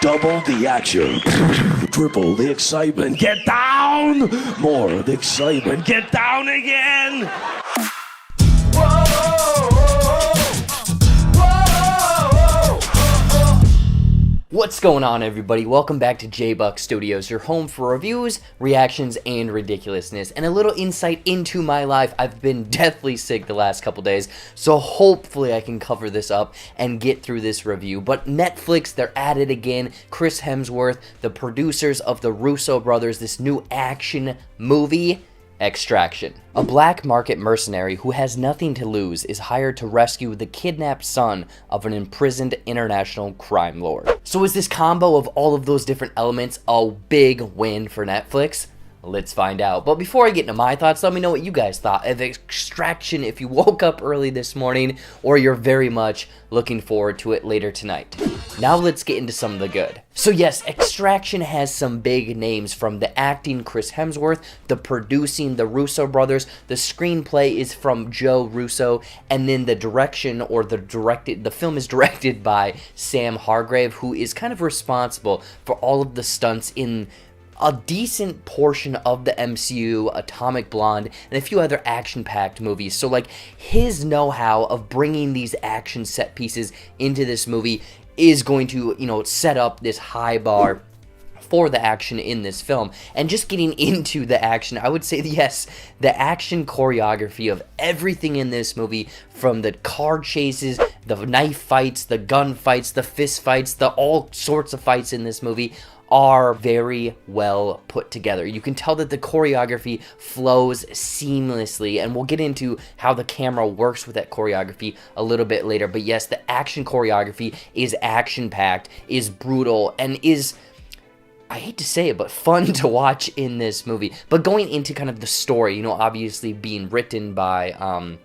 Double the action. Triple the excitement. Get down! More of the excitement. Get down again! What's going on, everybody? Welcome back to JBuck Studios, your home for reviews, reactions, and ridiculousness, and a little insight into my life. I've been deathly sick the last couple days, so hopefully I can cover this up and get through this review. But Netflix, they're at it again. Chris Hemsworth, the producers of the Russo brothers, this new action movie, Extraction. A black market mercenary who has nothing to lose is hired to rescue the kidnapped son of an imprisoned international crime lord. So is this combo of all of those different elements a big win for Netflix? Let's find out. But before I get into my thoughts, let me know what you guys thought of Extraction if you woke up early this morning or you're very much looking forward to it later tonight. Now let's get into some of the good. So yes, Extraction has some big names, from the acting Chris Hemsworth, the producing the Russo brothers, the screenplay is from Joe Russo, and then the direction or the film is directed by Sam Hargrave, who is kind of responsible for all of the stunts in a decent portion of the MCU, Atomic Blonde, and a few other action-packed movies. So like, his know-how of bringing these action set pieces into this movie is going to, set up this high bar for the action in this film. And just getting into the action, I would say yes, the action choreography of everything in this movie, from the car chases, the knife fights, the gun fights, the fist fights, the all sorts of fights in this movie, are very well put together. You can tell that the choreography flows seamlessly, and we'll get into how the camera works with that choreography a little bit later. But yes, the action choreography is action-packed, is brutal, and is, I hate to say it, but fun to watch in this movie. But going into kind of the story, obviously being written by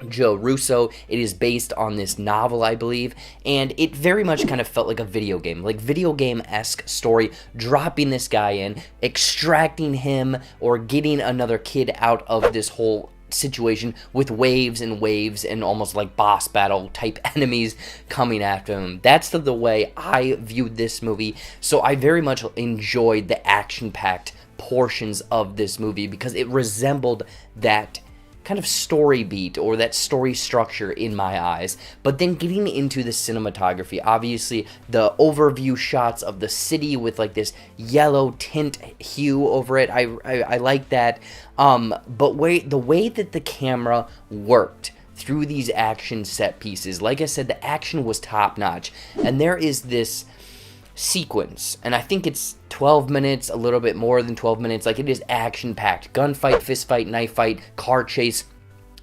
Joe Russo, it is based on this novel, I believe, and it very much kind of felt like a video game-esque story, dropping this guy in, extracting him, or getting another kid out of this whole situation with waves and waves and almost like boss battle type enemies coming after him. That's the way I viewed this movie, so I very much enjoyed the action-packed portions of this movie because it resembled that kind of story beat or that story structure in my eyes. But then getting into the cinematography, obviously the overview shots of the city with like this yellow tint hue over it, I like that. But the way that the camera worked through these action set pieces, like I said, the action was top notch, and there is this sequence, and I think it's 12 minutes, a little bit more than 12 minutes, like it is action-packed. Gunfight, fistfight, knife fight, car chase,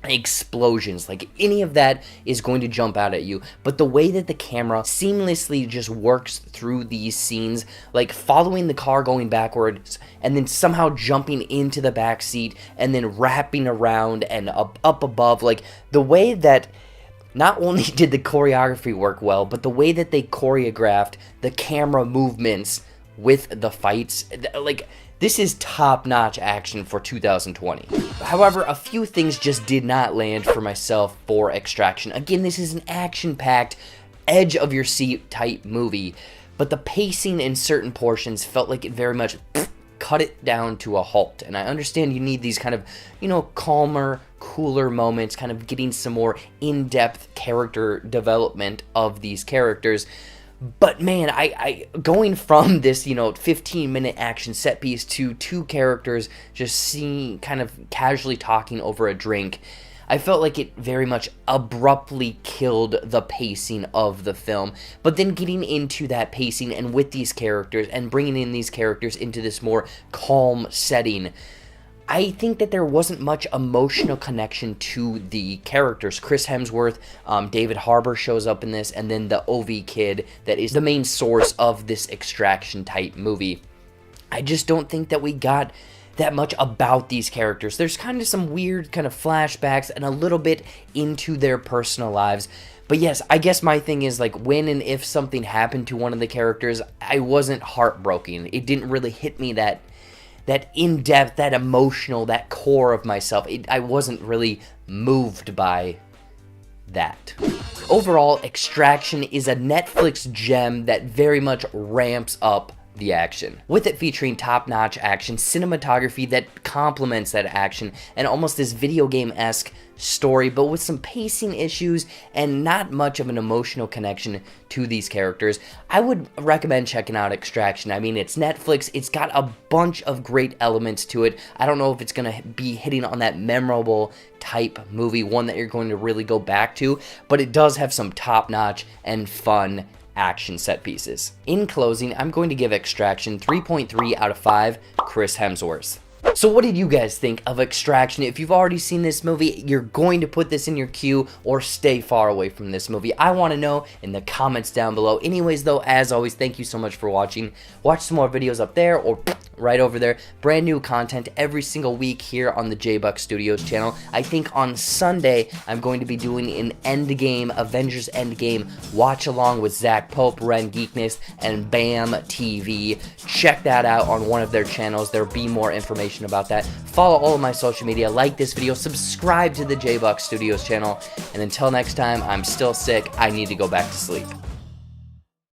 explosions, like any of that is going to jump out at you. But the way that the camera seamlessly just works through these scenes, like following the car going backwards and then somehow jumping into the back seat and then wrapping around and up above, like the way that not only did the choreography work well, but the way that they choreographed the camera movements with the fights, like, this is top-notch action for 2020. However, a few things just did not land for myself for Extraction. Again, this is an action-packed, edge-of-your-seat type movie, but the pacing in certain portions felt like it very much cut it down to a halt. And I understand you need these kind of, calmer, cooler moments, kind of getting some more in-depth character development of these characters. But man, I going from this, 15-minute action set piece to two characters just seeing, kind of casually talking over a drink, I felt like it very much abruptly killed the pacing of the film. But then getting into that pacing and with these characters and bringing in these characters into this more calm setting, I think that there wasn't much emotional connection to the characters. Chris Hemsworth, David Harbour shows up in this, and then the OV kid that is the main source of this Extraction type movie. I just don't think that we got that much about these characters. There's kind of some weird kind of flashbacks and a little bit into their personal lives. But yes, I guess my thing is, like, when and if something happened to one of the characters, I wasn't heartbroken. It didn't really hit me that in-depth, that emotional, that core of myself. I wasn't really moved by that. Overall, Extraction is a Netflix gem that very much ramps up the action, with it featuring top-notch action, cinematography that complements that action, and almost this video game-esque story, but with some pacing issues and not much of an emotional connection to these characters. I would recommend checking out Extraction. I mean, it's Netflix, it's got a bunch of great elements to it. I don't know if it's gonna be hitting on that memorable type movie, one that you're going to really go back to, but it does have some top-notch and fun action set pieces. In closing, I'm going to give Extraction 3.3 out of 5 Chris Hemsworths. So what did you guys think of Extraction? If you've already seen this movie, you're going to put this in your queue or stay far away from this movie. I want to know in the comments down below. Anyways though, as always, thank you so much for watching. Watch some more videos up there or right over there. Brand new content every single week here on the JBuck Studios channel. I think on Sunday, I'm going to be doing an Endgame, Avengers Endgame watch along with Zach Pope, Ren Geekness, and BAM TV. Check that out on one of their channels. There'll be more information about that. Follow all of my social media, like this video, subscribe to the JBuck Studios channel, and until next time, I'm still sick. I need to go back to sleep.